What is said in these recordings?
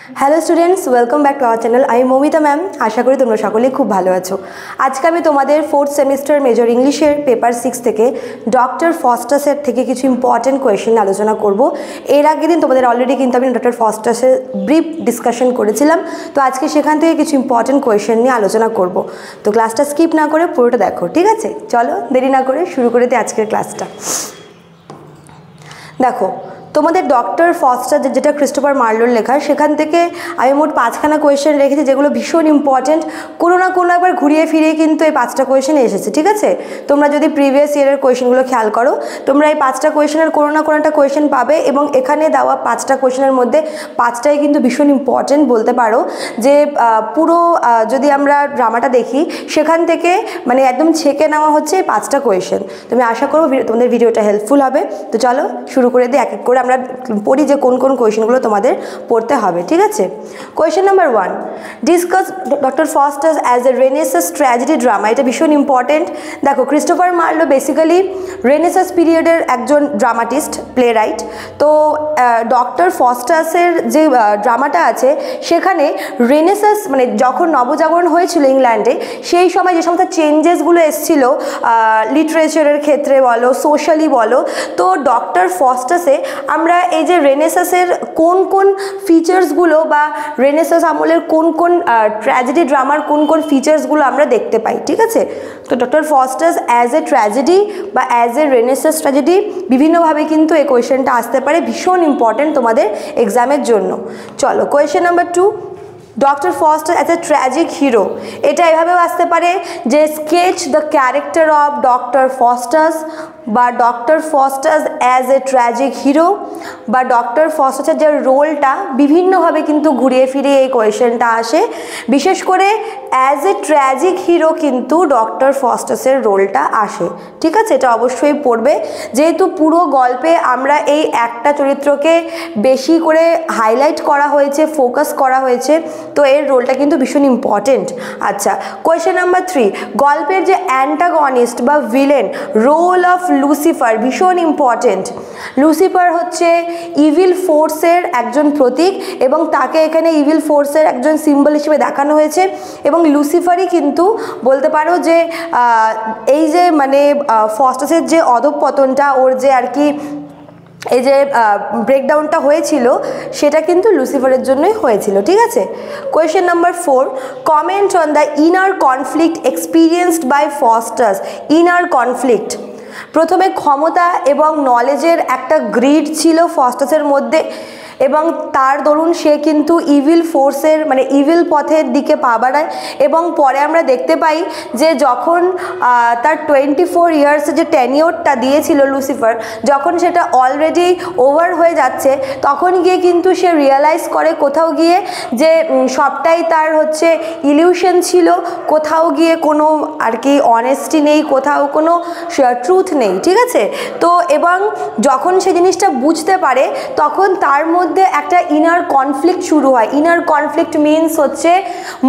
Hello students, welcome back to our channel. আমি Moumita ma'am. আশা করি তোমরা সকলেই খুব ভালো আছো। আজকে আমি তোমাদের 4th সেমিস্টার মেজর ইংলিশের পেপার 6 থেকে ডক্টর ফস্টাসের থেকে কিছু ইম্পর্টেন্ট কোয়েশ্চেন আলোচনা করব। এর আগের দিন তোমাদের অলরেডি কিন্তু আমি ডক্টর ফস্টাসের ব্রিফ ডিসকাশন করেছিলাম, তো আজকে সেখান থেকে কিছু ইম্পর্টেন্ট কোয়েশ্চেন নিয়ে আলোচনা করব। তো ক্লাসটা স্কিপ না করে পুরোটা দেখো, ঠিক আছে? চলো দেরি না করে শুরু করে দিই আজকের ক্লাসটা। দেখো, তোমাদের ডক্টর ফস্টার যেটা ক্রিস্টোফার মার্লোর লেখা, সেখান থেকে আমি মোট 5খানা কোয়েশ্চেন রেখেছি যেগুলো ভীষণ ইম্পর্টেন্ট। কোনো না কোনো একবার ঘুরিয়ে ফিরিয়ে কিন্তু এই 5টা কোয়েশ্চেন এসেছে, ঠিক আছে? তোমরা যদি প্রিভিয়াস ইয়ারের কোয়েশ্চেনগুলো খেয়াল করো, তোমরা এই 5টা কোয়েশ্চেনের কোনো না কোনো একটা কোয়েশ্চেন পাবে, এবং এখানে দেওয়া 5টা কোয়েশ্চেনের মধ্যে 5টাই কিন্তু ভীষণ ইম্পর্টেন্ট বলতে পারো। যে পুরো যদি আমরা ড্রামাটা দেখি, সেখান থেকে মানে একদম ছেঁকে নেওয়া হচ্ছে এই 5টা কোয়েশ্চেন। তুমি আশা করো তোমাদের ভিডিওটা হেল্পফুল হবে। তো চলো শুরু করে দিই, এক এক করে আমরা পড়ি যে কোন কোন কোয়েশ্চেনগুলো তোমাদের পড়তে হবে, ঠিক আছে? Question number 1, discuss doctor Faustus as এ রেনেসাস ট্র্যাজেডি ড্রামা। এটা ভীষণ ইম্পর্টেন্ট। দেখো, ক্রিস্টোফার মার্লো বেসিক্যালি রেনেসাস পিরিয়ডের একজন ড্রামাটিস্ট, প্লে রাইট। তো ডক্টর ফস্টাসের যে ড্রামাটা আছে, সেখানে রেনেসাস মানে যখন নবজাগরণ হয়েছিল ইংল্যান্ডে, সেই সময় যে সমস্ত চেঞ্জেসগুলো এসেছিলো লিটারেচারের ক্ষেত্রে বলো, সোশ্যালি বলো, তো ডক্টর ফস্টাসে আমরা এই যে রেনেসাসের কোন কোন ফিচার্সগুলো বা রেনেসাস আমলের কোন কোন ট্র্যাজেডি ড্রামার কোন কোন ফিচার্সগুলো আমরা দেখতে পাই, ঠিক আছে? তো doctor Faustus as a tragedy বা অ্যাজ এ রেনেসাস ট্র্যাজেডি বিভিন্নভাবে কিন্তু এই কোয়েশ্চেনটা আসতে পারে, ভীষণ ইম্পর্টেন্ট তোমাদের এক্সামের জন্য। চলো question number 2, doctor Faustus as a tragic hero. এটা এভাবেও আসতে পারে যে sketch the character of doctor Faustus, বা doctor Faustus as a tragic hero, বা ডক্টর ফস্টাসের যে রোলটা বিভিন্নভাবে কিন্তু ঘুরিয়ে ফিরিয়ে এই কোয়েশ্চেনটা আসে। বিশেষ করে অ্যাজ এ ট্র্যাজিক হিরো কিন্তু ডক্টর ফস্টাসের রোলটা আসে, ঠিক আছে? এটা অবশ্যই পড়বে, যেহেতু পুরো গল্পে আমরা এই একটা চরিত্রকে বেশি করে হাইলাইট করা হয়েছে, ফোকাস করা হয়েছে, তো এর রোলটা কিন্তু ভীষণ ইম্পর্টেন্ট। আচ্ছা, কোয়েশ্চেন নাম্বার 3, গল্পের যে অ্যান্টাগনিস্ট বা ভিলেন, রোল অফ লুসিফার ভীষণ ইম্পর্টেন্ট। লুসিফার হচ্ছে ইভিল ফোর্সের একজন প্রতীক, এবং তাকে এখানে ইভিল ফোর্সের একজন সিম্বল হিসেবে দেখানো হয়েছে। এবং লুসিফারই কিন্তু বলতে পারো যে এই যে মানে ফস্টাসের যে অধঃপতনটা, ওর যে আর কি এই যে ব্রেকডাউনটা হয়েছিল, সেটা কিন্তু লুসিফারের জন্যই হয়েছিল, ঠিক আছে? Question number 4, comment on the inner conflict experienced by Faustus. Inner conflict, প্রথমে ক্ষমতা এবং নলেজের একটা গ্রিড ছিল ফস্টাসের মধ্যে, এবং তার দরুন সে কিন্তু ইভিল ফোর্সের মানে ইভিল পথের দিকে পা বাড়ায়। এবং পরে আমরা দেখতে পাই যে যখন তার 24 ইয়ার্সের যে টেনিওরটা দিয়েছিল লুসিফার, যখন সেটা অলরেডি ওভার হয়ে যাচ্ছে, তখন গিয়ে কিন্তু সে রিয়েলাইজ করে কোথাও গিয়ে যে সবটাই তার হচ্ছে ইলিউশন ছিল, কোথাও গিয়ে কোনো আর কি অনেস্টি নেই, কোথাও কোনো ট্রুথ নেই, ঠিক আছে? তো এবং যখন সে জিনিসটা বুঝতে পারে, তখন তার মধ্যে একটা ইনার কনফ্লিক্ট শুরু হয়। ইনার কনফ্লিক্ট মিনস হচ্ছে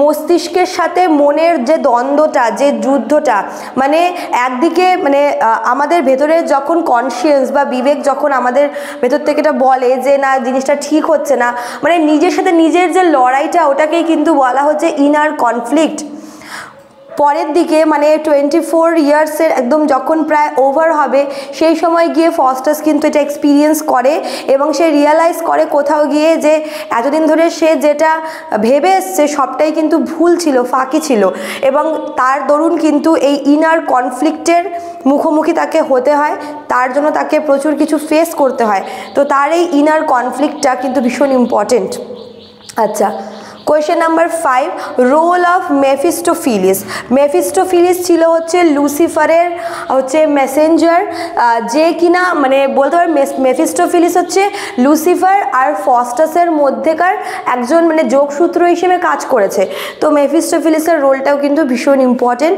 মস্তিষ্কের সাথে মনের যে দ্বন্দ্বটা, যে যুদ্ধটা, মানে একদিকে মানে আমাদের ভেতরে যখন কনসিয়েন্স বা বিবেক যখন আমাদের ভেতর থেকে এটা বলে যে না, জিনিসটা ঠিক হচ্ছে না, মানে নিজের সাথে নিজের যে লড়াইটা, ওটাকেই কিন্তু বলা হচ্ছে ইনার কনফ্লিক্ট। পরের দিকে মানে 24 ইয়ার্সের একদম যখন প্রায় ওভার হবে, সেই সময় গিয়ে ফস্টাস কিন্তু এটা এক্সপিরিয়েন্স করে, এবং সে রিয়েলাইজ করে কোথাও গিয়ে যে এতদিন ধরে সে যেটা ভেবে এসছে সবটাই কিন্তু ভুল ছিল, ফাঁকি ছিল, এবং তার দরুন কিন্তু এই ইনার কনফ্লিক্টের মুখোমুখি তাকে হতে হয়, তার জন্য তাকে প্রচুর কিছু ফেস করতে হয়। তো তার এই ইনার কনফ্লিক্টটা কিন্তু ভীষণ ইম্পর্টেন্ট। আচ্ছা, question number 5, role of Mephistopheles. Mephistopheles ছিল হচ্ছে লুসিফারের হচ্ছে মেসেঞ্জার, যে কিনা মানে বলতে পারে মেফিস্টোফিলিস হচ্ছে লুসিফার আর ফস্টাসের মধ্যেকার একজন মানে যোগসূত্র হিসেবে কাজ করেছে। তো মেফিস্টোফিলিসের রোলটাও কিন্তু ভীষণ ইম্পর্টেন্ট,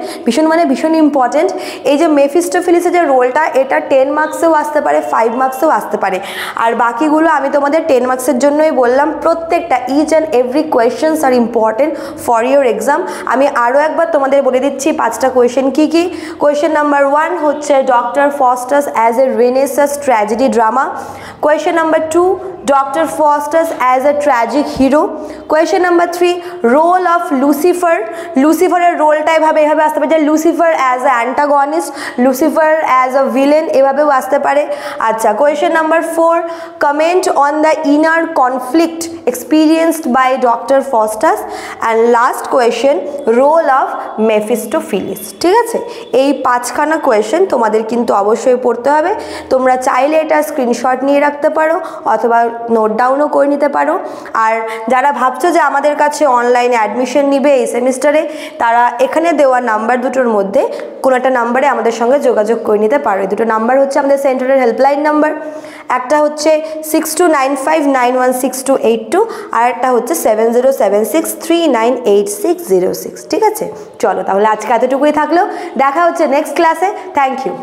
ভীষণ ইম্পর্টেন্ট। এই যে মেফিস্টোফিলিসের যে রোলটা, এটা 10 মার্কসেও আসতে পারে, 5 মার্কসেও আসতে পারে, আর বাকিগুলো আমি তোমাদের 10 মার্কসের জন্যই বললাম। প্রত্যেকটা each and every questions are important for your exam. আমি আরও একবার তোমাদের বলে দিচ্ছি 5টা কোয়েশ্চেন কী কী। কোয়েশ্চেন নাম্বার 1 হচ্ছে doctor Faustus as a Renaissance tragedy drama? Question number 2, Dr. Faustus as a tragic hero. Question number 3, role of Lucifer. Lucifer এর রোলটা এভাবে আসতে পারে যে Lucifer as a antagonist, Lucifer as a villain এভাবেও আসতে পারে। আচ্ছা, question number 4, comment on the inner conflict experienced by Dr. Faustus, and last question, role of Mephistopheles। ঠিক আছে, এই 5খানা কোয়েশ্চেন তোমাদের কিন্তু অবশ্যই পড়তে হবে। তোমরা চাইলে এটা স্ক্রিনশট নিয়ে রাখতে পারো অথবা নোট ডাউনও করে নিতে পারো। আর যারা ভাবছো যে আমাদের কাছে অনলাইনে অ্যাডমিশন নিবে এই সেমিস্টারে, তারা এখানে দেওয়া নাম্বার দুটোর মধ্যে কোনো একটা নাম্বারে আমাদের সঙ্গে যোগাযোগ করে নিতে পারো। এই দুটো নাম্বার হচ্ছে আমাদের সেন্টারের হেল্পলাইন নাম্বার, একটা হচ্ছে 6295916282 আর একটা হচ্ছে 7076398606। ঠিক আছে, চলো তাহলে আজকে এতটুকুই থাকলো, দেখা হচ্ছে নেক্সট ক্লাসে। Thank you.